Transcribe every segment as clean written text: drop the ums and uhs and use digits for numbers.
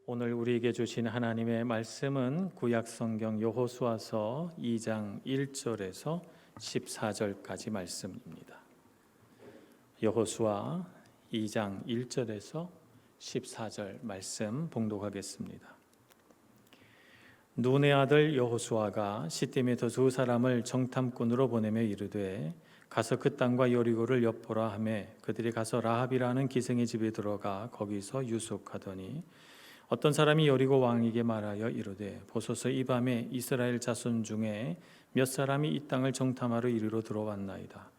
오늘 우리에게 주신 하나님의 말씀은 구약성경 여호수아서 2장 1절에서 14절까지 말씀입니다. 여호수아 2장 1절에서 14절 말씀 봉독하겠습니다. 눈의 아들 여호수아가 시팀에서 두 사람을 정탐꾼으로 보내며 이르되 가서 그 땅과 여리고를 엿보라 하매 그들이 가서 라합이라는 기생의 집에 들어가 거기서 유숙하더니 어떤 사람이 여리고 왕에게 말하여 이르되 보소서 이 밤에 이스라엘 자손 중에 몇 사람이 이 땅을 정탐하러 이리로 들어왔나이다.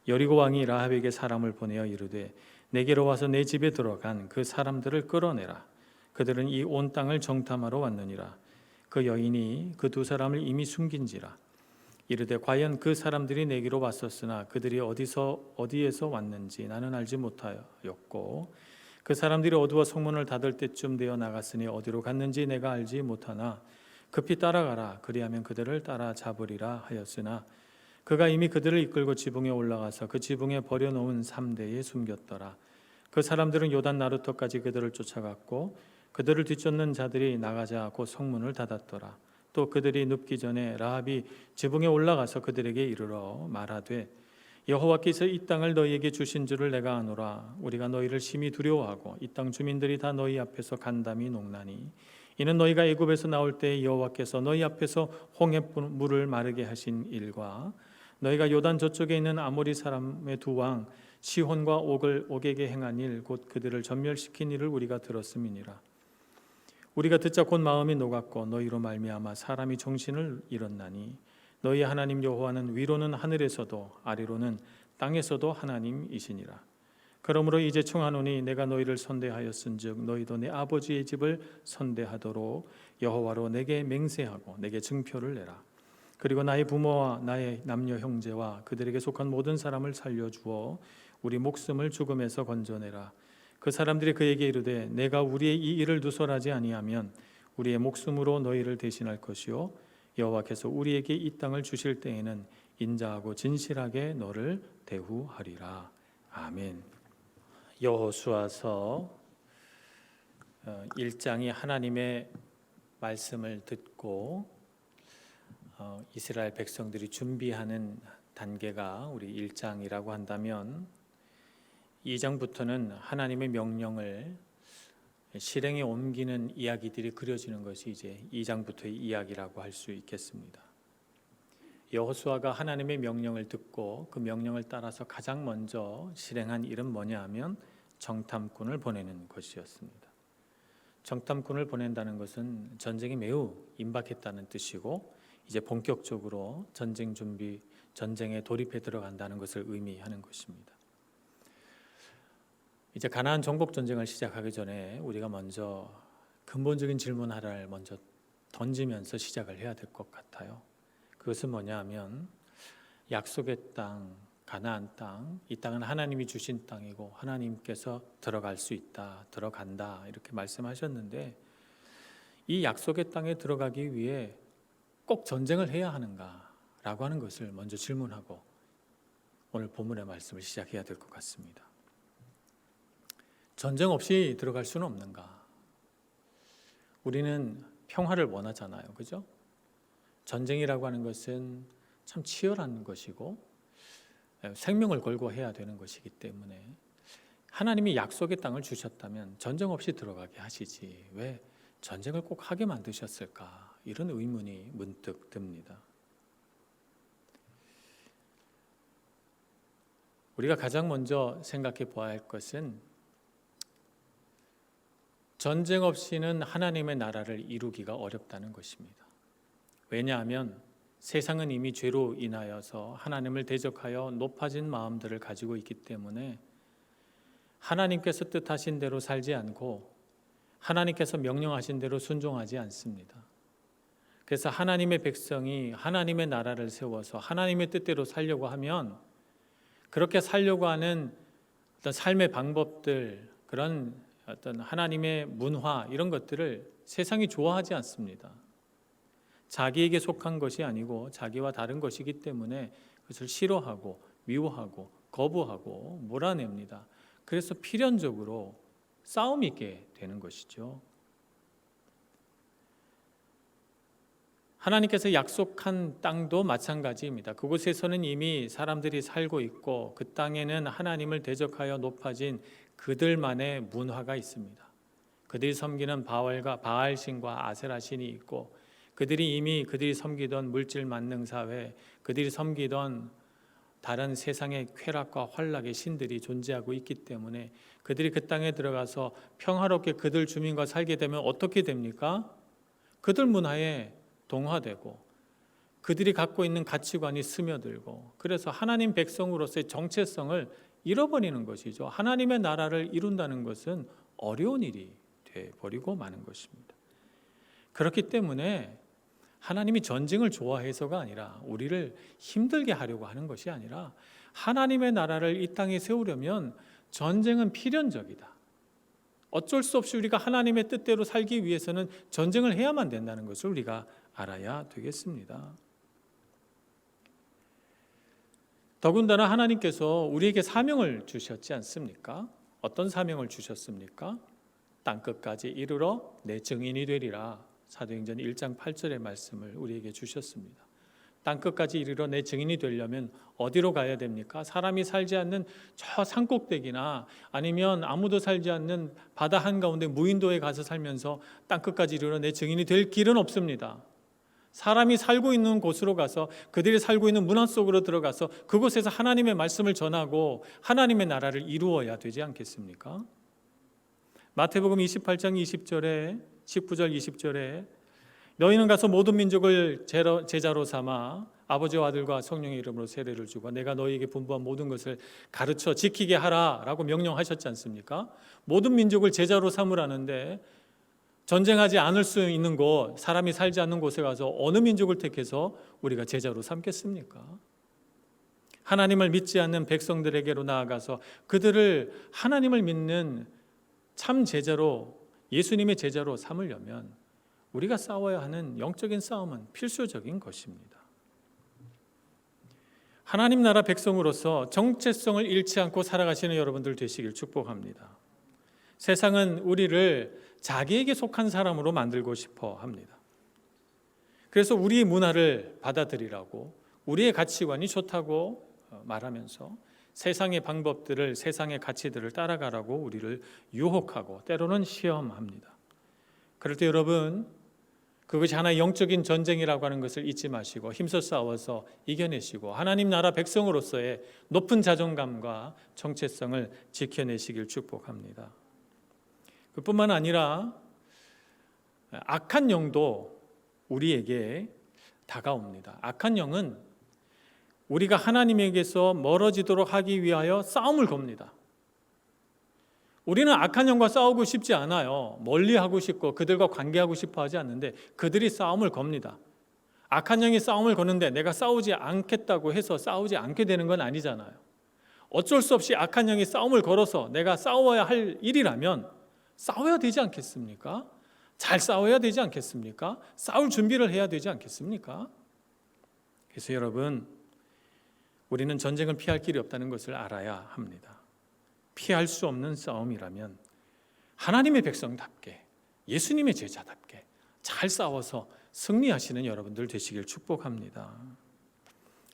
여리고 왕이 라합에게 사람을 보내어 이르되 내게로 와서 내 집에 들어간 그 사람들을 끌어내라. 그들은 이 온 땅을 정탐하러 왔느니라. 그 여인이 그 두 사람을 이미 숨긴지라. 이르되 과연 그 사람들이 내게로 왔었으나 그들이 어디에서 왔는지 나는 알지 못하였고 그 사람들이 어두워 성문을 닫을 때쯤 되어 나갔으니 어디로 갔는지 내가 알지 못하나 급히 따라가라. 그리하면 그들을 따라잡으리라 하였으나 그가 이미 그들을 이끌고 지붕에 올라가서 그 지붕에 버려놓은 삼대에 숨겼더라. 그 사람들은 요단 나루터까지 그들을 쫓아갔고 그들을 뒤쫓는 자들이 나가자 곧 성문을 닫았더라. 또 그들이 눕기 전에 라합이 지붕에 올라가서 그들에게 이르러 말하되 여호와께서 이 땅을 너희에게 주신 줄을 내가 아노라. 우리가 너희를 심히 두려워하고 이 땅 주민들이 다 너희 앞에서 간담이 녹나니 이는 너희가 애굽에서 나올 때 여호와께서 너희 앞에서 홍해물을 마르게 하신 일과 너희가 요단 저쪽에 있는 아모리 사람의 두 왕 시혼과 옥에게 행한 일 곧 그들을 전멸시킨 일을 우리가 들었음이니라. 우리가 듣자 곧 마음이 녹았고 너희로 말미암아 사람이 정신을 잃었나니 너희 하나님 여호와는 위로는 하늘에서도 아래로는 땅에서도 하나님이시니라. 그러므로 이제 청하노니 내가 너희를 선대하였은즉 너희도 내 아버지의 집을 선대하도록 여호와로 내게 맹세하고 내게 증표를 내라. 그리고 나의 부모와 나의 남녀 형제와 그들에게 속한 모든 사람을 살려주어 우리 목숨을 죽음에서 건져내라. 그 사람들이 그에게 이르되 내가 우리의 이 일을 누설하지 아니하면 우리의 목숨으로 너희를 대신할 것이요 여호와께서 우리에게 이 땅을 주실 때에는 인자하고 진실하게 너를 대우하리라. 아멘. 여호수아서 1장이 하나님의 말씀을 듣고 이스라엘 백성들이 준비하는 단계가 우리 1장이라고 한다면 2장부터는 하나님의 명령을 실행에 옮기는 이야기들이 그려지는 것이 이제 2장부터의 이야기라고 할 수 있겠습니다. 여호수아가 하나님의 명령을 듣고 그 명령을 따라서 가장 먼저 실행한 일은 뭐냐 하면 정탐꾼을 보내는 것이었습니다. 정탐꾼을 보낸다는 것은 전쟁이 매우 임박했다는 뜻이고 이제 본격적으로 전쟁에 돌입해 들어간다는 것을 의미하는 것입니다. 이제 가나안 정복 전쟁을 시작하기 전에 우리가 먼저 근본적인 질문 하나를 먼저 던지면서 시작을 해야 될 것 같아요. 그것은 뭐냐 하면 약속의 땅, 가나안 땅, 이 땅은 하나님이 주신 땅이고 하나님께서 들어갈 수 있다, 들어간다 이렇게 말씀하셨는데 이 약속의 땅에 들어가기 위해 꼭 전쟁을 해야 하는가라고 하는 것을 먼저 질문하고 오늘 본문의 말씀을 시작해야 될 것 같습니다. 전쟁 없이 들어갈 수는 없는가? 우리는 평화를 원하잖아요. 그죠? 전쟁이라고 하는 것은 참 치열한 것이고 생명을 걸고 해야 되는 것이기 때문에 하나님이 약속의 땅을 주셨다면 전쟁 없이 들어가게 하시지 왜 전쟁을 꼭 하게 만드셨을까? 이런 의문이 문득 듭니다. 우리가 가장 먼저 생각해 보아야 할 것은 전쟁 없이는 하나님의 나라를 이루기가 어렵다는 것입니다. 왜냐하면 세상은 이미 죄로 인하여서 하나님을 대적하여 높아진 마음들을 가지고 있기 때문에 하나님께서 뜻하신 대로 살지 않고 하나님께서 명령하신 대로 순종하지 않습니다. 그래서 하나님의 백성이 하나님의 나라를 세워서 하나님의 뜻대로 살려고 하면 그렇게 살려고 하는 어떤 삶의 방법들, 그런 어떤 하나님의 문화 이런 것들을 세상이 좋아하지 않습니다. 자기에게 속한 것이 아니고 자기와 다른 것이기 때문에 그것을 싫어하고 미워하고 거부하고 몰아냅니다. 그래서 필연적으로 싸움이 있게 되는 것이죠. 하나님께서 약속한 땅도 마찬가지입니다. 그곳에서는 이미 사람들이 살고 있고 그 땅에는 하나님을 대적하여 높아진 그들만의 문화가 있습니다. 그들이 섬기는 바알신과 아세라신이 있고 그들이 섬기던 물질 만능 사회, 그들이 섬기던 다른 세상의 쾌락과 환락의 신들이 존재하고 있기 때문에 그들이 그 땅에 들어가서 평화롭게 그들 주민과 살게 되면 어떻게 됩니까? 그들 문화에 동화되고 그들이 갖고 있는 가치관이 스며들고 그래서 하나님 백성으로서의 정체성을 잃어버리는 것이죠. 하나님의 나라를 이룬다는 것은 어려운 일이 되어버리고 마는 것입니다. 그렇기 때문에 하나님이 전쟁을 좋아해서가 아니라 우리를 힘들게 하려고 하는 것이 아니라 하나님의 나라를 이 땅에 세우려면 전쟁은 필연적이다. 어쩔 수 없이 우리가 하나님의 뜻대로 살기 위해서는 전쟁을 해야만 된다는 것을 우리가 알아야 되겠습니다. 더군다나 하나님께서 우리에게 사명을 주셨지 않습니까? 어떤 사명을 주셨습니까? 땅끝까지 이르러 내 증인이 되리라. 사도행전 1장 8절의 말씀을 우리에게 주셨습니다. 땅끝까지 이르러 내 증인이 되려면 어디로 가야 됩니까? 사람이 살지 않는 저 산꼭대기나 아니면 아무도 살지 않는 바다 한가운데 무인도에 가서 살면서 땅끝까지 이르러 내 증인이 될 길은 없습니다. 사람이 살고 있는 곳으로 가서 그들이 살고 있는 문화 속으로 들어가서 그곳에서 하나님의 말씀을 전하고 하나님의 나라를 이루어야 되지 않겠습니까? 마태복음 28장 20절에 19절 20절에 너희는 가서 모든 민족을 제자로 삼아 아버지와 아들과 성령의 이름으로 세례를 주고 내가 너희에게 분부한 모든 것을 가르쳐 지키게 하라라고 명령하셨지 않습니까? 모든 민족을 제자로 삼으라는데 전쟁하지 않을 수 있는 곳, 사람이 살지 않는 곳에 가서 어느 민족을 택해서 우리가 제자로 삼겠습니까? 하나님을 믿지 않는 백성들에게로 나아가서 그들을 하나님을 믿는 참 제자로, 예수님의 제자로 삼으려면 우리가 싸워야 하는 영적인 싸움은 필수적인 것입니다. 하나님 나라 백성으로서 정체성을 잃지 않고 살아가시는 여러분들 되시길 축복합니다. 세상은 우리를 자기에게 속한 사람으로 만들고 싶어 합니다. 그래서 우리의 문화를 받아들이라고 우리의 가치관이 좋다고 말하면서 세상의 방법들을, 세상의 가치들을 따라가라고 우리를 유혹하고 때로는 시험합니다. 그럴 때 여러분, 그것이 하나의 영적인 전쟁이라고 하는 것을 잊지 마시고 힘써 싸워서 이겨내시고 하나님 나라 백성으로서의 높은 자존감과 정체성을 지켜내시길 축복합니다. 그뿐만 아니라 악한 영도 우리에게 다가옵니다. 악한 영은 우리가 하나님에게서 멀어지도록 하기 위하여 싸움을 겁니다. 우리는 악한 영과 싸우고 싶지 않아요. 멀리하고 싶고 그들과 관계하고 싶어 하지 않는데 그들이 싸움을 겁니다. 악한 영이 싸움을 거는데 내가 싸우지 않겠다고 해서 싸우지 않게 되는 건 아니잖아요. 어쩔 수 없이 악한 영이 싸움을 걸어서 내가 싸워야 할 일이라면 싸워야 되지 않겠습니까? 잘 싸워야 되지 않겠습니까? 싸울 준비를 해야 되지 않겠습니까? 그래서 여러분, 우리는 전쟁을 피할 길이 없다는 것을 알아야 합니다. 피할 수 없는 싸움이라면 하나님의 백성답게, 예수님의 제자답게 잘 싸워서 승리하시는 여러분들 되시길 축복합니다.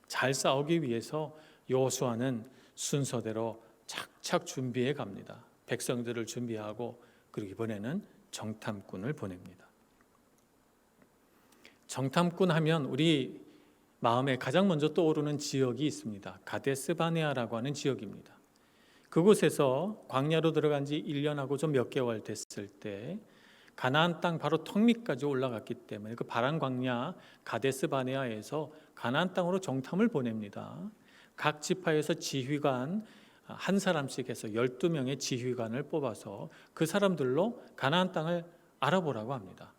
잘 싸우기 위해서 여호수아는 순서대로 착착 준비해 갑니다. 백성들을 준비하고 그리고 이번에는 정탐꾼을 보냅니다. 정탐꾼 하면 우리 마음에 가장 먼저 떠오르는 지역이 있습니다. 가데스 바네아라고 하는 지역입니다. 그곳에서 광야로 들어간 지 1년하고 좀 몇 개월 됐을 때 가나안 땅 바로 턱 밑까지 올라갔기 때문에 그 바란 광야 가데스 바네아에서 가나안 땅으로 정탐을 보냅니다. 각 지파에서 지휘관 한 사람씩 해서 12명의 지휘관을 뽑아서 그 사람들로 가나안 땅을 알아보라고 합니다.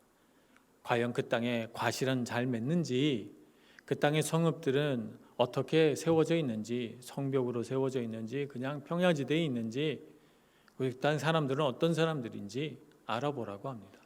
과연 그 땅에 과실은 잘 맺는지, 그 땅의 성읍들은 어떻게 세워져 있는지, 성벽으로 세워져 있는지, 그냥 평야지대에 있는지, 그 땅 사람들은 어떤 사람들인지 알아보라고 합니다.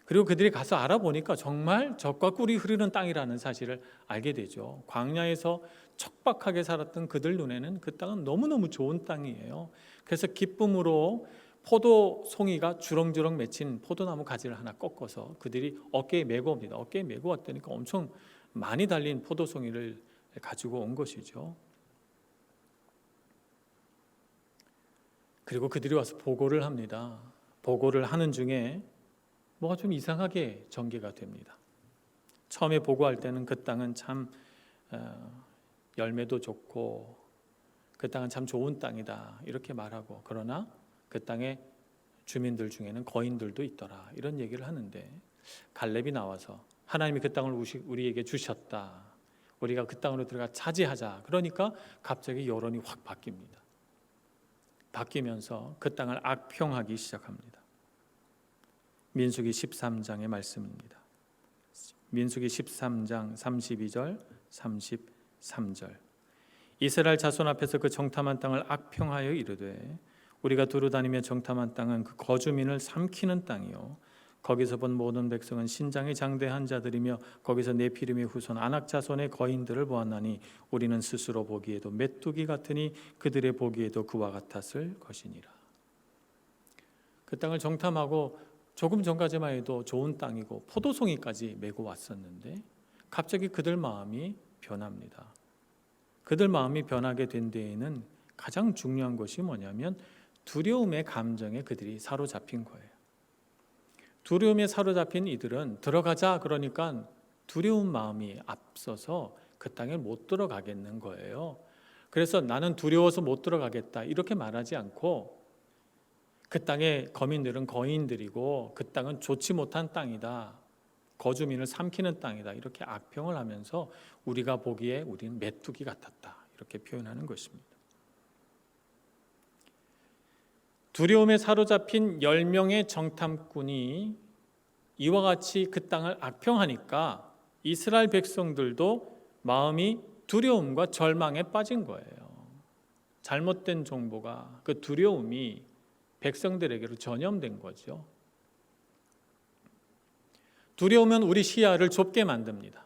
그리고 그들이 가서 알아보니까 정말 젖과 꿀이 흐르는 땅이라는 사실을 알게 되죠. 광야에서 척박하게 살았던 그들 눈에는 그 땅은 너무너무 좋은 땅이에요. 그래서 기쁨으로 포도송이가 주렁주렁 맺힌 포도나무 가지를 하나 꺾어서 그들이 어깨에 메고 옵니다. 어깨에 메고 왔다니까 엄청 많이 달린 포도송이를 가지고 온 것이죠. 그리고 그들이 와서 보고를 합니다. 보고를 하는 중에 뭐가 좀 이상하게 전개가 됩니다. 처음에 보고할 때는 그 땅은 참 열매도 좋고 그 땅은 참 좋은 땅이다 이렇게 말하고, 그러나 그 땅의 주민들 중에는 거인들도 있더라 이런 얘기를 하는데, 갈렙이 나와서 하나님이 그 땅을 우리에게 주셨다, 우리가 그 땅으로 들어가 차지하자, 그러니까 갑자기 여론이 확 바뀝니다. 바뀌면서 그 땅을 악평하기 시작합니다. 민수기 13장의 말씀입니다. 민수기 13장 32절 33절. 이스라엘 자손 앞에서 그 정탐한 땅을 악평하여 이르되 우리가 두루 다니며 정탐한 땅은 그 거주민을 삼키는 땅이요 거기서 본 모든 백성은 신장이 장대한 자들이며 거기서 네피림의 후손 아낙 자손의 거인들을 보았나니 우리는 스스로 보기에도 메뚜기 같으니 그들의 보기에도 그와 같았을 것이니라. 그 땅을 정탐하고 조금 전까지만 해도 좋은 땅이고 포도송이까지 메고 왔었는데 갑자기 그들 마음이 변합니다. 그들 마음이 변하게 된 데에는 가장 중요한 것이 뭐냐면 두려움의 감정에 그들이 사로잡힌 거예요. 두려움에 사로잡힌 이들은 들어가자 그러니까 두려운 마음이 앞서서 그 땅에 못 들어가겠는 거예요. 그래서 나는 두려워서 못 들어가겠다 이렇게 말하지 않고 그 땅의 거민들은 거인들이고 그 땅은 좋지 못한 땅이다, 거주민을 삼키는 땅이다 이렇게 악평을 하면서 우리가 보기에 우리는 메뚜기 같았다 이렇게 표현하는 것입니다. 두려움에 사로잡힌 10명의 정탐꾼이 이와 같이 그 땅을 악평하니까 이스라엘 백성들도 마음이 두려움과 절망에 빠진 거예요. 잘못된 정보가, 그 두려움이 백성들에게로 전염된 거죠. 두려움은 우리 시야를 좁게 만듭니다.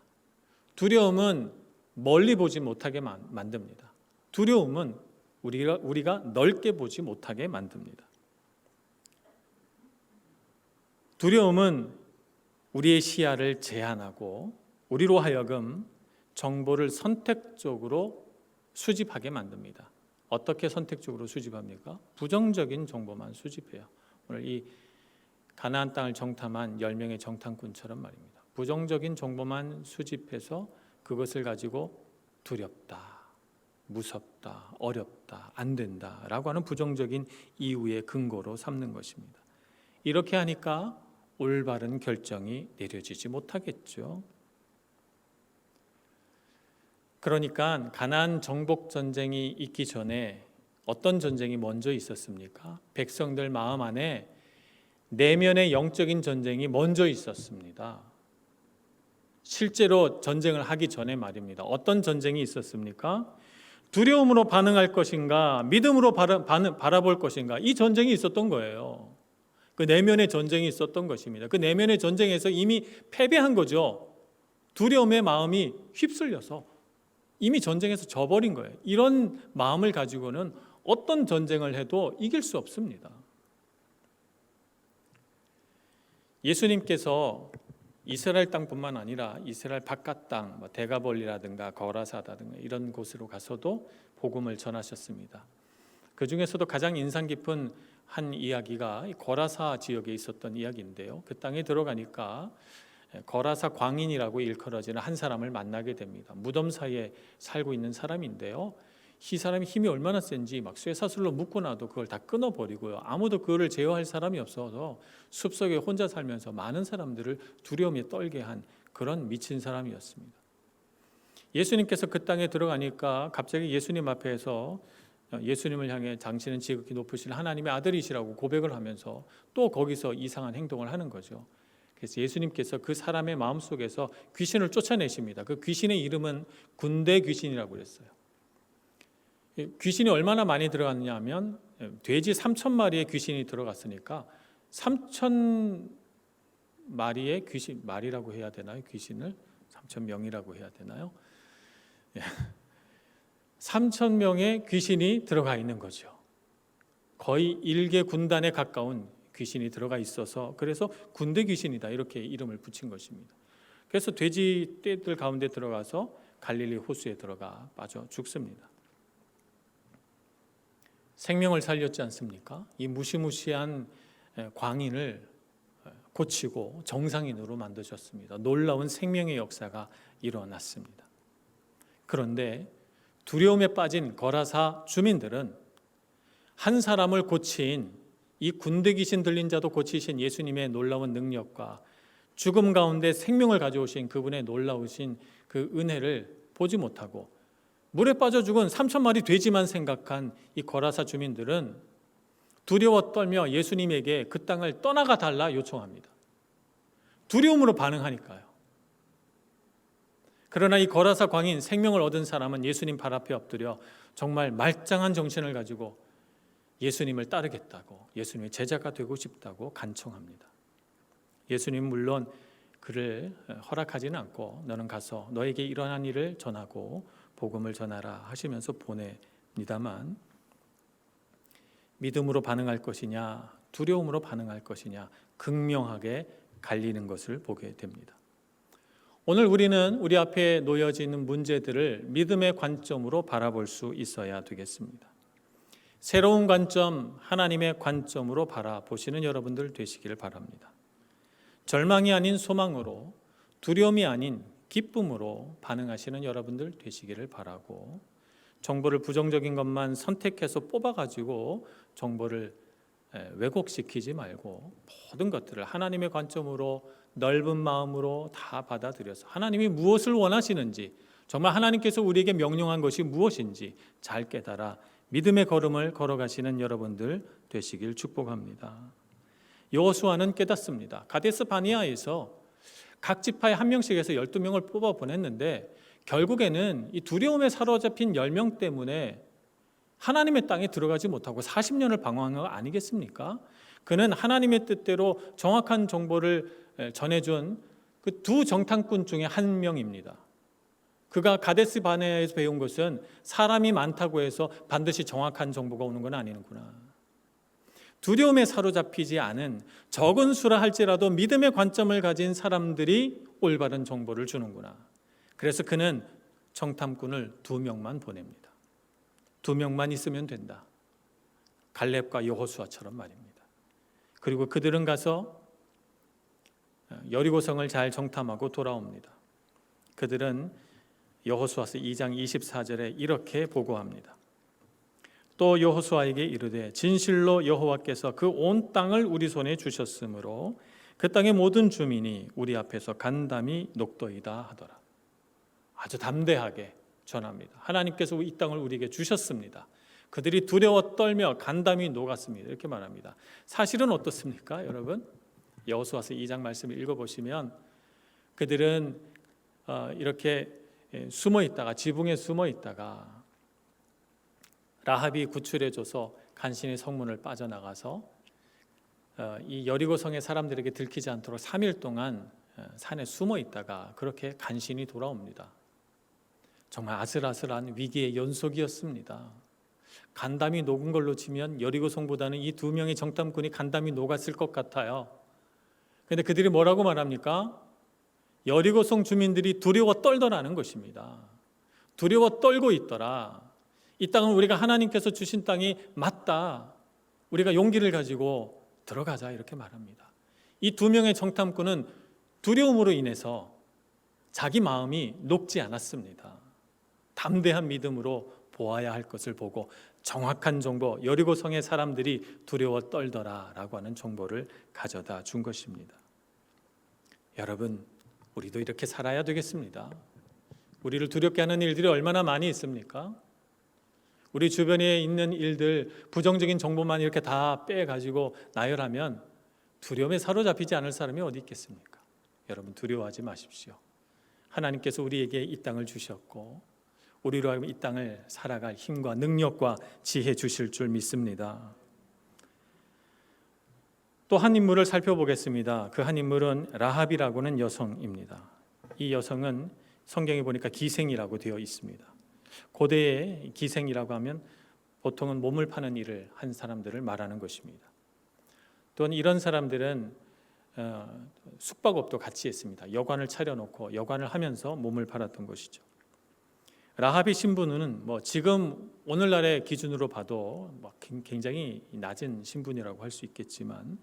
두려움은 멀리 보지 못하게 만듭니다. 두려움은 우리가 넓게 보지 못하게 만듭니다. 두려움은 우리의 시야를 제한하고 우리로 하여금 정보를 선택적으로 수집하게 만듭니다. 어떻게 선택적으로 수집합니까? 부정적인 정보만 수집해요. 오늘 이 가나안 땅을 정탐한 10명의 정탐꾼처럼 말입니다. 부정적인 정보만 수집해서 그것을 가지고 두렵다, 무섭다, 어렵다, 안 된다라고 하는 부정적인 이유의 근거로 삼는 것입니다. 이렇게 하니까 올바른 결정이 내려지지 못하겠죠. 그러니까 가나안 정복 전쟁이 있기 전에 어떤 전쟁이 먼저 있었습니까? 백성들 마음 안에 내면의 영적인 전쟁이 먼저 있었습니다. 실제로 전쟁을 하기 전에 말입니다. 어떤 전쟁이 있었습니까? 두려움으로 반응할 것인가, 믿음으로 바라볼 것인가, 이 전쟁이 있었던 거예요. 그 내면의 전쟁이 있었던 것입니다. 그 내면의 전쟁에서 이미 패배한 거죠. 두려움의 마음이 휩쓸려서 이미 전쟁에서 져버린 거예요. 이런 마음을 가지고는 어떤 전쟁을 해도 이길 수 없습니다. 예수님께서 이스라엘 땅뿐만 아니라 이스라엘 바깥 땅, 데가볼리라든가 거라사라든가 이런 곳으로 가서도 복음을 전하셨습니다. 그 중에서도 가장 인상 깊은 한 이야기가 거라사 지역에 있었던 이야기인데요. 그 땅에 들어가니까 거라사 광인이라고 일컬어지는 한 사람을 만나게 됩니다. 무덤 사이에 살고 있는 사람인데요. 이 사람이 힘이 얼마나 센지 막 쇠사슬로 묶어놔도 그걸 다 끊어버리고요. 아무도 그거를 제어할 사람이 없어서 숲속에 혼자 살면서 많은 사람들을 두려움에 떨게 한 그런 미친 사람이었습니다. 예수님께서 그 땅에 들어가니까 갑자기 예수님 앞에서 예수님을 향해 당신은 지극히 높으신 하나님의 아들이시라고 고백을 하면서 또 거기서 이상한 행동을 하는 거죠. 그래서 예수님께서 그 사람의 마음속에서 귀신을 쫓아내십니다. 그 귀신의 이름은 군대 귀신이라고 그랬어요. 귀신이 얼마나 많이 들어갔냐 하면 돼지 3,000마리의 귀신이 들어갔으니까 3,000마리의 귀신, 말이라고 해야 되나요? 귀신을 3,000명이라고 해야 되나요? 3,000명의 귀신이 들어가 있는 거죠. 거의 일개 군단에 가까운 귀신이 들어가 있어서 그래서 군대 귀신이다 이렇게 이름을 붙인 것입니다. 그래서 돼지 떼들 가운데 들어가서 갈릴리 호수에 들어가 빠져 죽습니다. 생명을 살렸지 않습니까? 이 무시무시한 광인을 고치고 정상인으로 만드셨습니다. 놀라운 생명의 역사가 일어났습니다. 그런데 두려움에 빠진 거라사 주민들은 한 사람을 고친 이 군대 귀신 들린 자도 고치신 예수님의 놀라운 능력과 죽음 가운데 생명을 가져오신 그분의 놀라우신 그 은혜를 보지 못하고 물에 빠져 죽은 3,000마리 돼지만 생각한 이 거라사 주민들은 두려워 떨며 예수님에게 그 땅을 떠나가 달라 요청합니다. 두려움으로 반응하니까요. 그러나 이 거라사 광인 생명을 얻은 사람은 예수님 발 앞에 엎드려 정말 말짱한 정신을 가지고 예수님을 따르겠다고, 예수님의 제자가 되고 싶다고 간청합니다. 예수님은 물론 그를 허락하지는 않고 너는 가서 너에게 일어난 일을 전하고 복음을 전하라 하시면서 보냅니다만 믿음으로 반응할 것이냐 두려움으로 반응할 것이냐 극명하게 갈리는 것을 보게 됩니다. 오늘 우리는 우리 앞에 놓여져 있는 문제들을 믿음의 관점으로 바라볼 수 있어야 되겠습니다. 새로운 관점, 하나님의 관점으로 바라보시는 여러분들 되시기를 바랍니다. 절망이 아닌 소망으로, 두려움이 아닌 기쁨으로 반응하시는 여러분들 되시기를 바라고, 정보를 부정적인 것만 선택해서 뽑아가지고 정보를 왜곡시키지 말고 모든 것들을 하나님의 관점으로 넓은 마음으로 다 받아들여서 하나님이 무엇을 원하시는지, 정말 하나님께서 우리에게 명령한 것이 무엇인지 잘 깨달아 믿음의 걸음을 걸어가시는 여러분들 되시길 축복합니다. 여호수아는 깨닫습니다. 가데스 바네아에서 각 지파에 한 명씩에서 12명을 뽑아 보냈는데 결국에는 이 두려움에 사로잡힌 10명 때문에 하나님의 땅에 들어가지 못하고 40년을 방황한 거 아니겠습니까? 그는 하나님의 뜻대로 정확한 정보를 전해준 그 두 정탐꾼 중에 한 명입니다. 그가 가데스 바네아에서 배운 것은 사람이 많다고 해서 반드시 정확한 정보가 오는 건 아니구나. 두려움에 사로잡히지 않은 적은 수라 할지라도 믿음의 관점을 가진 사람들이 올바른 정보를 주는구나. 그래서 그는 정탐꾼을 2명만 보냅니다. 2명만 있으면 된다. 갈렙과 여호수아처럼 말입니다. 그리고 그들은 가서 여리고성을 잘 정탐하고 돌아옵니다. 그들은 여호수아서 2장 24절에 이렇게 보고합니다. 또 여호수아에게 이르되 진실로 여호와께서 그 온 땅을 우리 손에 주셨으므로 그 땅의 모든 주민이 우리 앞에서 간담이 녹더이다 하더라. 아주 담대하게 전합니다. 하나님께서 이 땅을 우리에게 주셨습니다. 그들이 두려워 떨며 간담이 녹았습니다. 이렇게 말합니다. 사실은 어떻습니까, 여러분? 여호수아서 2장 말씀을 읽어보시면 그들은 이렇게 숨어 있다가 지붕에 숨어 있다가 라합이 구출해줘서 간신히 성문을 빠져나가서 이 여리고성의 사람들에게 들키지 않도록 3일 동안 산에 숨어 있다가 그렇게 간신히 돌아옵니다. 정말 아슬아슬한 위기의 연속이었습니다. 간담이 녹은 걸로 치면 여리고성보다는 이 2명의 정탐꾼이 간담이 녹았을 것 같아요. 그런데 그들이 뭐라고 말합니까? 여리고성 주민들이 두려워 떨더라는 것입니다. 두려워 떨고 있더라. 이 땅은 우리가 하나님께서 주신 땅이 맞다. 우리가 용기를 가지고 들어가자 이렇게 말합니다. 이 2명의 정탐꾼은 두려움으로 인해서 자기 마음이 녹지 않았습니다. 담대한 믿음으로 보아야 할 것을 보고 정확한 정보, 여리고성의 사람들이 두려워 떨더라라고 하는 정보를 가져다 준 것입니다. 여러분, 우리도 이렇게 살아야 되겠습니다. 우리를 두렵게 하는 일들이 얼마나 많이 있습니까? 우리 주변에 있는 일들, 부정적인 정보만 이렇게 다 빼가지고 나열하면 두려움에 사로잡히지 않을 사람이 어디 있겠습니까? 여러분, 두려워하지 마십시오. 하나님께서 우리에게 이 땅을 주셨고 우리로 하여금 이 땅을 살아갈 힘과 능력과 지혜 주실 줄 믿습니다. 또 한 인물을 살펴보겠습니다. 그 한 인물은 라합이라고는 여성입니다. 이 여성은 성경에 보니까 기생이라고 되어 있습니다. 고대의 기생이라고 하면 보통은 몸을 파는 일을 한 사람들을 말하는 것입니다. 또한 이런 사람들은 숙박업도 같이 했습니다. 여관을 차려놓고 여관을 하면서 몸을 팔았던 것이죠. 라합의 신분은 지금 오늘날의 기준으로 봐도 굉장히 낮은 신분이라고 할 수 있겠지만,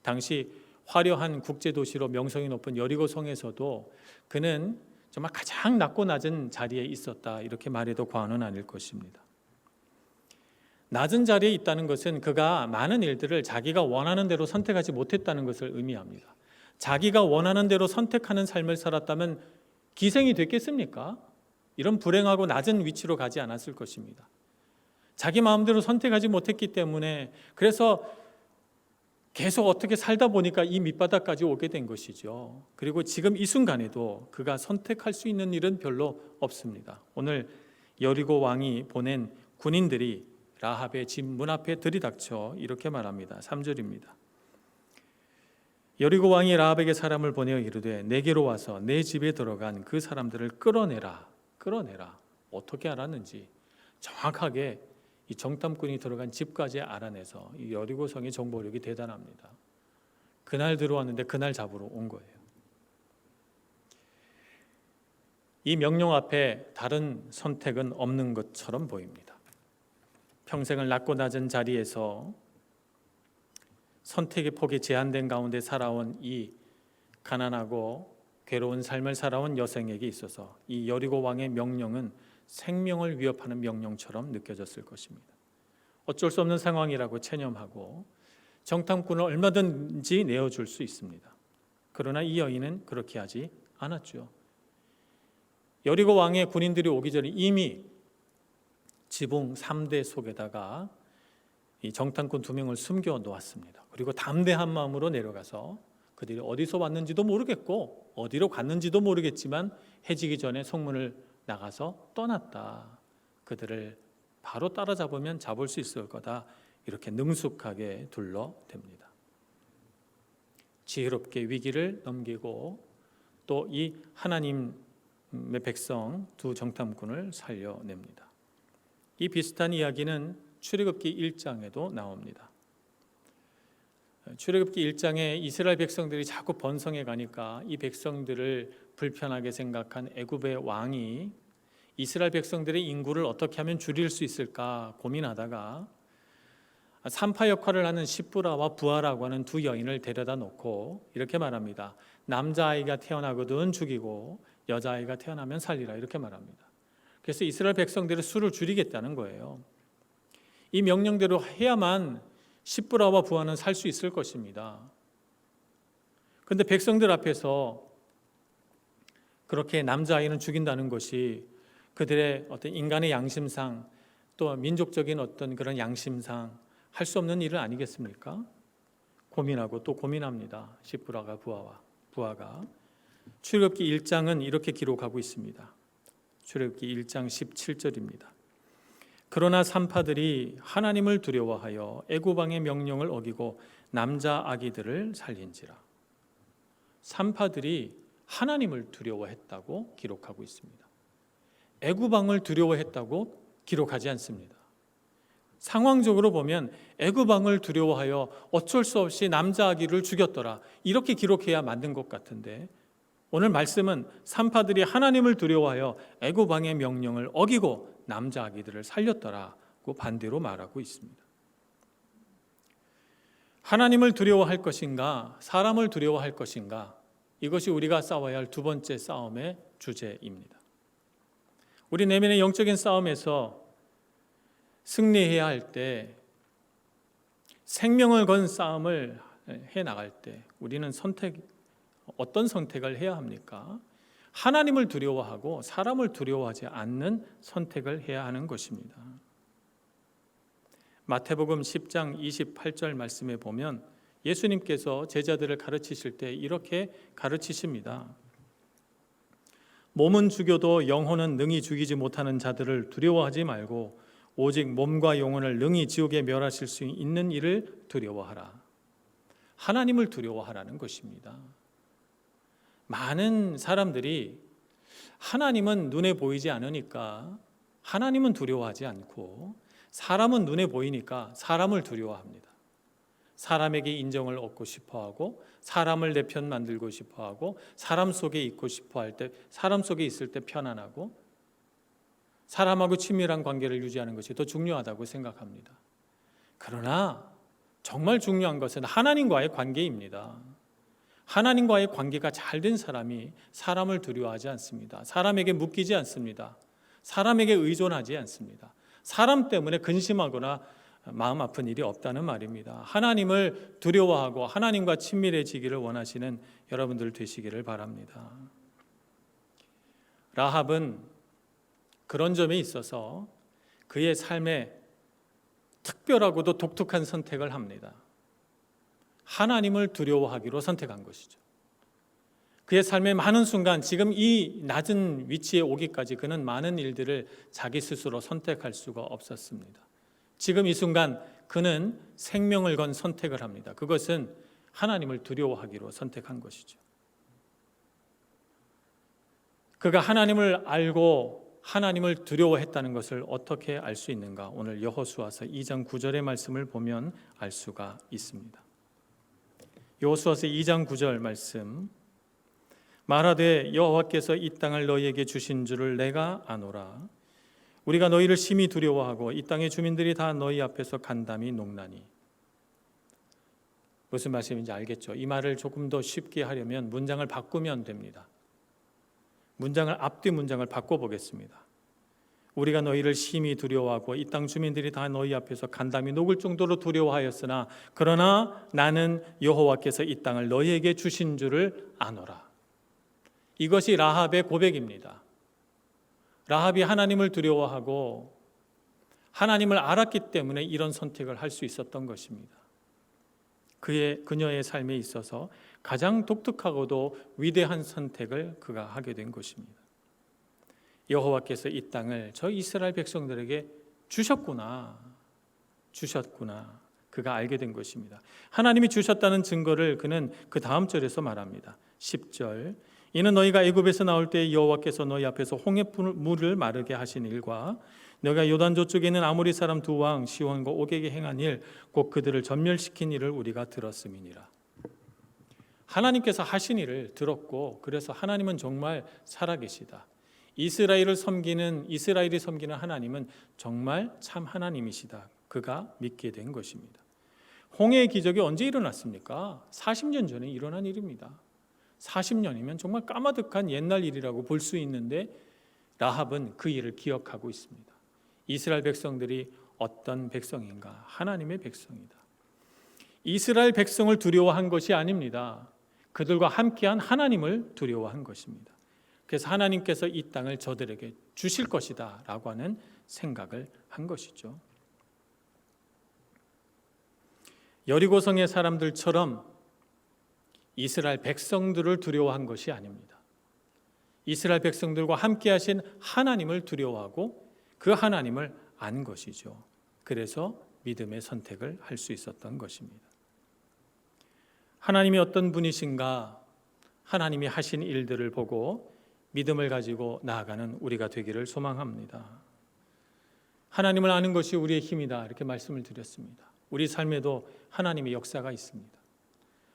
당시 화려한 국제도시로 명성이 높은 여리고성에서도 그는 정말 가장 낮고 낮은 자리에 있었다, 이렇게 말해도 과언은 아닐 것입니다. 낮은 자리에 있다는 것은 그가 많은 일들을 자기가 원하는 대로 선택하지 못했다는 것을 의미합니다. 자기가 원하는 대로 선택하는 삶을 살았다면 기생이 됐겠습니까? 이런 불행하고 낮은 위치로 가지 않았을 것입니다. 자기 마음대로 선택하지 못했기 때문에, 그래서 계속 어떻게 살다 보니까 이 밑바닥까지 오게 된 것이죠. 그리고 지금 이 순간에도 그가 선택할 수 있는 일은 별로 없습니다. 오늘 여리고 왕이 보낸 군인들이 라합의 집 문 앞에 들이닥쳐 이렇게 말합니다. 3절입니다. 여리고 왕이 라합에게 사람을 보내어 이르되 내게로 와서 내 집에 들어간 그 사람들을 끌어내라. 어떻게 알았는지 정확하게 이 정탐꾼이 들어간 집까지 알아내서 이 여리고성의 정보력이 대단합니다. 그날 들어왔는데 그날 잡으러 온 거예요. 이 명령 앞에 다른 선택은 없는 것처럼 보입니다. 평생을 낮고 낮은 자리에서 선택의 폭이 제한된 가운데 살아온 이 가난하고 괴로운 삶을 살아온 여성에게 있어서 이 여리고 왕의 명령은 생명을 위협하는 명령처럼 느껴졌을 것입니다. 어쩔 수 없는 상황이라고 체념하고 정탐꾼을 얼마든지 내어줄 수 있습니다. 그러나 이 여인은 그렇게 하지 않았죠. 여리고 왕의 군인들이 오기 전에 이미 지붕 3대 속에다가 이 정탐꾼 2명을 숨겨 놓았습니다. 그리고 담대한 마음으로 내려가서 그들이 어디서 왔는지도 모르겠고 어디로 갔는지도 모르겠지만 해지기 전에 성문을 나가서 떠났다. 그들을 바로 따라잡으면 잡을 수 있을 거다. 이렇게 능숙하게 둘러댑니다. 지혜롭게 위기를 넘기고 또 이 하나님의 백성 2 정탐꾼을 살려냅니다. 이 비슷한 이야기는 출애굽기 1장에도 나옵니다. 출애굽기 1장에 이스라엘 백성들이 자꾸 번성해 가니까 이 백성들을 불편하게 생각한 애굽의 왕이 이스라엘 백성들의 인구를 어떻게 하면 줄일 수 있을까 고민하다가 산파 역할을 하는 시브라와 부하라고 하는 2 여인을 데려다 놓고 이렇게 말합니다. 남자아이가 태어나거든 죽이고 여자아이가 태어나면 살리라, 이렇게 말합니다. 그래서 이스라엘 백성들의 수를 줄이겠다는 거예요. 이 명령대로 해야만 시브라와 부하는 살 수 있을 것입니다. 그런데 백성들 앞에서 그렇게 남자아이는 죽인다는 것이 그들의 어떤 인간의 양심상 또 민족적인 어떤 그런 양심상 할 수 없는 일은 아니겠습니까? 고민하고 또 고민합니다. 시브라가 부하가. 출애굽기 1장은 이렇게 기록하고 있습니다. 출애굽기 1장 17절입니다. 그러나 산파들이 하나님을 두려워하여 애굽 왕의 명령을 어기고 남자 아기들을 살린지라. 산파들이 하나님을 두려워했다고 기록하고 있습니다. 애굽 왕을 두려워했다고 기록하지 않습니다. 상황적으로 보면 애굽 왕을 두려워하여 어쩔 수 없이 남자 아기를 죽였더라, 이렇게 기록해야 맞는 것 같은데 오늘 말씀은 산파들이 하나님을 두려워하여 애굽 왕의 명령을 어기고 남자 아기들을 살렸더라고 반대로 말하고 있습니다. 하나님을 두려워할 것인가 사람을 두려워할 것인가, 이것이 우리가 싸워야 할 2번째 싸움의 주제입니다. 우리 내면의 영적인 싸움에서 승리해야 할 때, 생명을 건 싸움을 해나갈 때 우리는 어떤 선택을 해야 합니까? 하나님을 두려워하고 사람을 두려워하지 않는 선택을 해야 하는 것입니다. 마태복음 10장 28절 말씀에 보면 예수님께서 제자들을 가르치실 때 이렇게 가르치십니다. 몸은 죽여도 영혼은 능히 죽이지 못하는 자들을 두려워하지 말고 오직 몸과 영혼을 능히 지옥에 멸하실 수 있는 이를 두려워하라. 하나님을 두려워하라는 것입니다. 많은 사람들이 하나님은 눈에 보이지 않으니까 하나님은 두려워하지 않고 사람은 눈에 보이니까 사람을 두려워합니다. 사람에게 인정을 얻고 싶어하고 사람을 내 편 만들고 싶어하고 사람 속에 있고 싶어할 때, 사람 속에 있을 때 편안하고 사람하고 친밀한 관계를 유지하는 것이 더 중요하다고 생각합니다. 그러나 정말 중요한 것은 하나님과의 관계입니다. 하나님과의 관계가 잘 된 사람이 사람을 두려워하지 않습니다. 사람에게 묶이지 않습니다. 사람에게 의존하지 않습니다. 사람 때문에 근심하거나 마음 아픈 일이 없다는 말입니다. 하나님을 두려워하고 하나님과 친밀해지기를 원하시는 여러분들 되시기를 바랍니다. 라합은 그런 점에 있어서 그의 삶에 특별하고도 독특한 선택을 합니다. 하나님을 두려워하기로 선택한 것이죠. 그의 삶의 많은 순간, 지금 이 낮은 위치에 오기까지 그는 많은 일들을 자기 스스로 선택할 수가 없었습니다. 지금 이 순간 그는 생명을 건 선택을 합니다. 그것은 하나님을 두려워하기로 선택한 것이죠. 그가 하나님을 알고 하나님을 두려워했다는 것을 어떻게 알 수 있는가? 오늘 여호수아서 2장 9절의 말씀을 보면 알 수가 있습니다. 여호수아서 2장 9절 말씀, 말하되 여호와께서 이 땅을 너희에게 주신 줄을 내가 아노라. 우리가 너희를 심히 두려워하고 이 땅의 주민들이 다 너희 앞에서 간담이 녹나니. 무슨 말씀인지 알겠죠? 이 말을 조금 더 쉽게 하려면 문장을 바꾸면 됩니다. 문장을 앞뒤 문장을 바꿔보겠습니다. 우리가 너희를 심히 두려워하고 이 땅 주민들이 다 너희 앞에서 간담이 녹을 정도로 두려워하였으나 그러나 나는 여호와께서 이 땅을 너희에게 주신 줄을 아노라. 이것이 라합의 고백입니다. 라합이 하나님을 두려워하고 하나님을 알았기 때문에 이런 선택을 할 수 있었던 것입니다. 그녀의 삶에 있어서 가장 독특하고도 위대한 선택을 그가 하게 된 것입니다. 여호와께서 이 땅을 저 이스라엘 백성들에게 주셨구나. 그가 알게 된 것입니다. 하나님이 주셨다는 증거를 그는 그 다음 절에서 말합니다. 10절, 이는 너희가 애굽에서 나올 때 여호와께서 너희 앞에서 홍해물을 마르게 하신 일과 너희가 요단 저쪽에 있는 아모리 사람 두 왕 시온과 옥에게 행한 일, 곧 그들을 전멸시킨 일을 우리가 들었음이니라. 하나님께서 하신 일을 들었고, 그래서 하나님은 정말 살아계시다. 이스라엘이 섬기는 하나님은 정말 참 하나님이시다. 그가 믿게 된 것입니다. 홍해의 기적이 언제 일어났습니까? 40년 전에 일어난 일입니다. 40년이면 정말 까마득한 옛날 일이라고 볼 수 있는데 라합은 그 일을 기억하고 있습니다. 이스라엘 백성들이 어떤 백성인가? 하나님의 백성이다. 이스라엘 백성을 두려워한 것이 아닙니다. 그들과 함께한 하나님을 두려워한 것입니다. 그래서 하나님께서 이 땅을 저들에게 주실 것이다 라고 하는 생각을 한 것이죠. 여리고성의 사람들처럼 이스라엘 백성들을 두려워한 것이 아닙니다. 이스라엘 백성들과 함께 하신 하나님을 두려워하고 그 하나님을 안 것이죠. 그래서 믿음의 선택을 할 수 있었던 것입니다. 하나님이 어떤 분이신가? 하나님이 하신 일들을 보고 믿음을 가지고 나아가는 우리가 되기를 소망합니다. 하나님을 아는 것이 우리의 힘이다 이렇게 말씀을 드렸습니다. 우리 삶에도 하나님의 역사가 있습니다.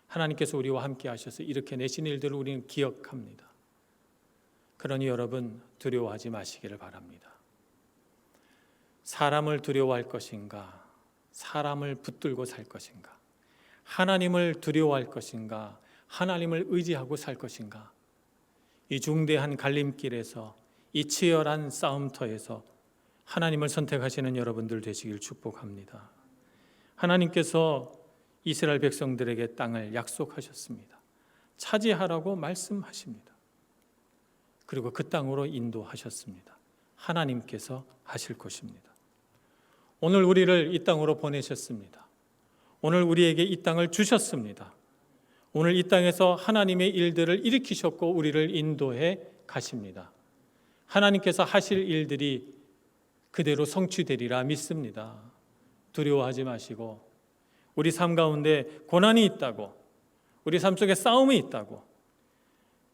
하나님께서 우리와 함께 하셔서 이렇게 내신 일들을 우리는 기억합니다. 그러니 여러분 두려워하지 마시기를 바랍니다. 사람을 두려워할 것인가? 사람을 붙들고 살 것인가? 하나님을 두려워할 것인가? 하나님을 의지하고 살 것인가? 이 중대한 갈림길에서, 이 치열한 싸움터에서 하나님을 선택하시는 여러분들 되시길 축복합니다. 하나님께서 이스라엘 백성들에게 땅을 약속하셨습니다. 차지하라고 말씀하십니다. 그리고 그 땅으로 인도하셨습니다. 하나님께서 하실 것입니다. 오늘 우리를 이 땅으로 보내셨습니다. 오늘 우리에게 이 땅을 주셨습니다. 오늘 이 땅에서 하나님의 일들을 일으키셨고 우리를 인도해 가십니다. 하나님께서 하실 일들이 그대로 성취되리라 믿습니다. 두려워하지 마시고 우리 삶 가운데 고난이 있다고, 우리 삶 속에 싸움이 있다고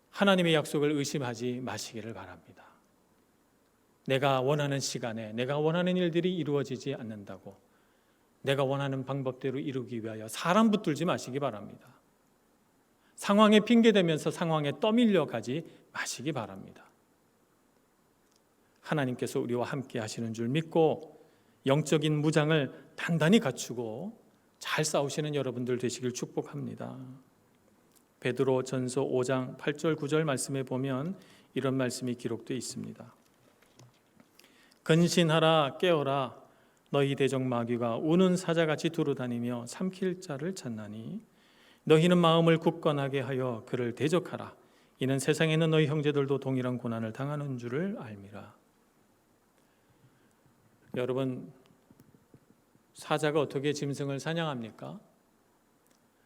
하나님의 약속을 의심하지 마시기를 바랍니다. 내가 원하는 시간에 내가 원하는 일들이 이루어지지 않는다고 내가 원하는 방법대로 이루기 위하여 사람 붙들지 마시기 바랍니다. 상황에 핑계대면서 상황에 떠밀려 가지 마시기 바랍니다. 하나님께서 우리와 함께 하시는 줄 믿고 영적인 무장을 단단히 갖추고 잘 싸우시는 여러분들 되시길 축복합니다. 베드로 전서 5장 8절 9절 말씀에 보면 이런 말씀이 기록되어 있습니다. 근신하라 깨어라 너희 대적 마귀가 우는 사자같이 두루다니며 삼킬 자를 찾나니 너희는 마음을 굳건하게 하여 그를 대적하라. 이는 세상에 있는 너희 형제들도 동일한 고난을 당하는 줄을 알미라. 여러분, 사자가 어떻게 짐승을 사냥합니까?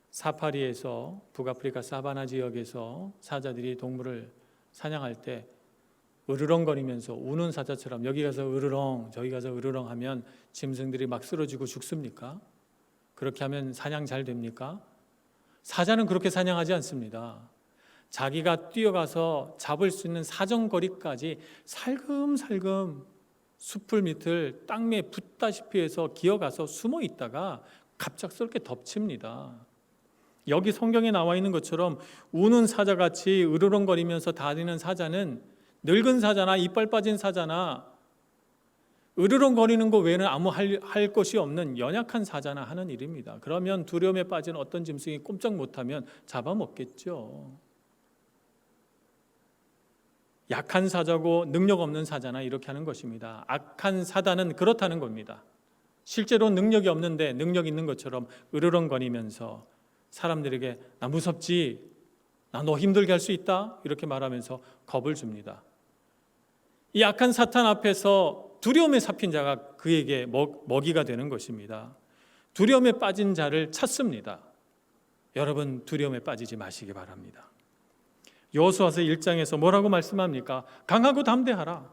사파리에서 북아프리카 사바나 지역에서 사자들이 동물을 사냥할 때 으르렁거리면서 우는 사자처럼 여기 가서 으르렁 저기 가서 으르렁 하면 짐승들이 막 쓰러지고 죽습니까? 그렇게 하면 사냥 잘 됩니까? 사자는 그렇게 사냥하지 않습니다. 자기가 뛰어가서 잡을 수 있는 사정거리까지 살금살금 숲을 밑을 땅에 붙다시피 해서 기어가서 숨어 있다가 갑작스럽게 덮칩니다. 여기 성경에 나와 있는 것처럼 우는 사자같이 으르렁거리면서 다니는 사자는 늙은 사자나 이빨 빠진 사자나 으르렁거리는 거 외에는 아무 할 것이 없는 연약한 사자나 하는 일입니다. 그러면 두려움에 빠진 어떤 짐승이 꼼짝 못하면 잡아먹겠죠. 약한 사자고 능력 없는 사자나 이렇게 하는 것입니다. 악한 사단은 그렇다는 겁니다. 실제로 능력이 없는데 능력 있는 것처럼 으르렁거리면서 사람들에게 나 무섭지? 나 너 힘들게 할 수 있다? 이렇게 말하면서 겁을 줍니다. 이 악한 사탄 앞에서 두려움에 잡힌 자가 그에게 먹이가 되는 것입니다. 두려움에 빠진 자를 찾습니다. 여러분 두려움에 빠지지 마시기 바랍니다. 여호수아서 1장에서 뭐라고 말씀합니까? 강하고 담대하라.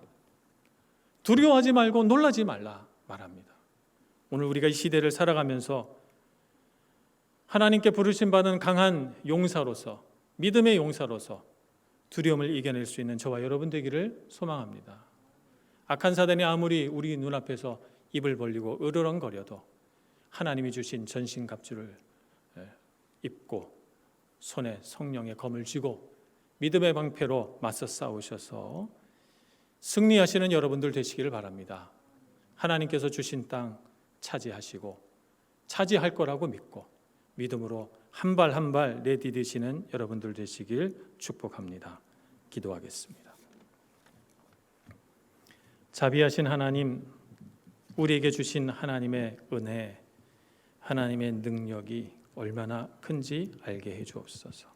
두려워하지 말고 놀라지 말라 말합니다. 오늘 우리가 이 시대를 살아가면서 하나님께 부르심 받은 강한 용사로서 믿음의 용사로서 두려움을 이겨낼 수 있는 저와 여러분 되기를 소망합니다. 악한 사단이 아무리 우리 눈앞에서 입을 벌리고 으르렁거려도 하나님이 주신 전신갑주를 입고 손에 성령의 검을 쥐고 믿음의 방패로 맞서 싸우셔서 승리하시는 여러분들 되시기를 바랍니다. 하나님께서 주신 땅 차지하시고 차지할 거라고 믿고 믿음으로 한 발 한 발 내디디시는 여러분들 되시길 축복합니다. 기도하겠습니다. 자비하신 하나님, 우리에게 주신 하나님의 은혜, 하나님의 능력이 얼마나 큰지 알게 해 주옵소서.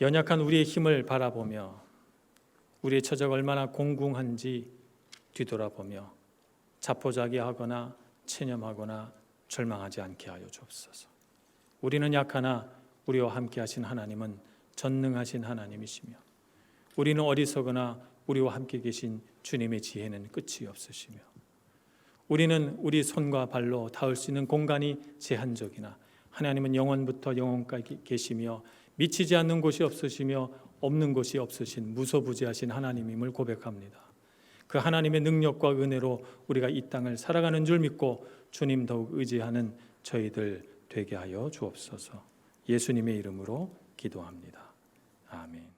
연약한 우리의 힘을 바라보며 우리의 처자가 얼마나 공궁한지 뒤돌아보며 자포자기하거나 체념하거나 절망하지 않게 하여 주옵소서. 우리는 약하나 우리와 함께 하신 하나님은 전능하신 하나님이시며 우리는 어리석으나 우리와 함께 계신 주님의 지혜는 끝이 없으시며 우리는 우리 손과 발로 닿을 수 있는 공간이 제한적이나 하나님은 영원부터 영원까지 계시며 미치지 않는 곳이 없으시며 없는 곳이 없으신 무소부지하신 하나님임을 고백합니다. 그 하나님의 능력과 은혜로 우리가 이 땅을 살아가는 줄 믿고 주님 더욱 의지하는 저희들 되게 하여 주옵소서. 예수님의 이름으로 기도합니다. 아멘.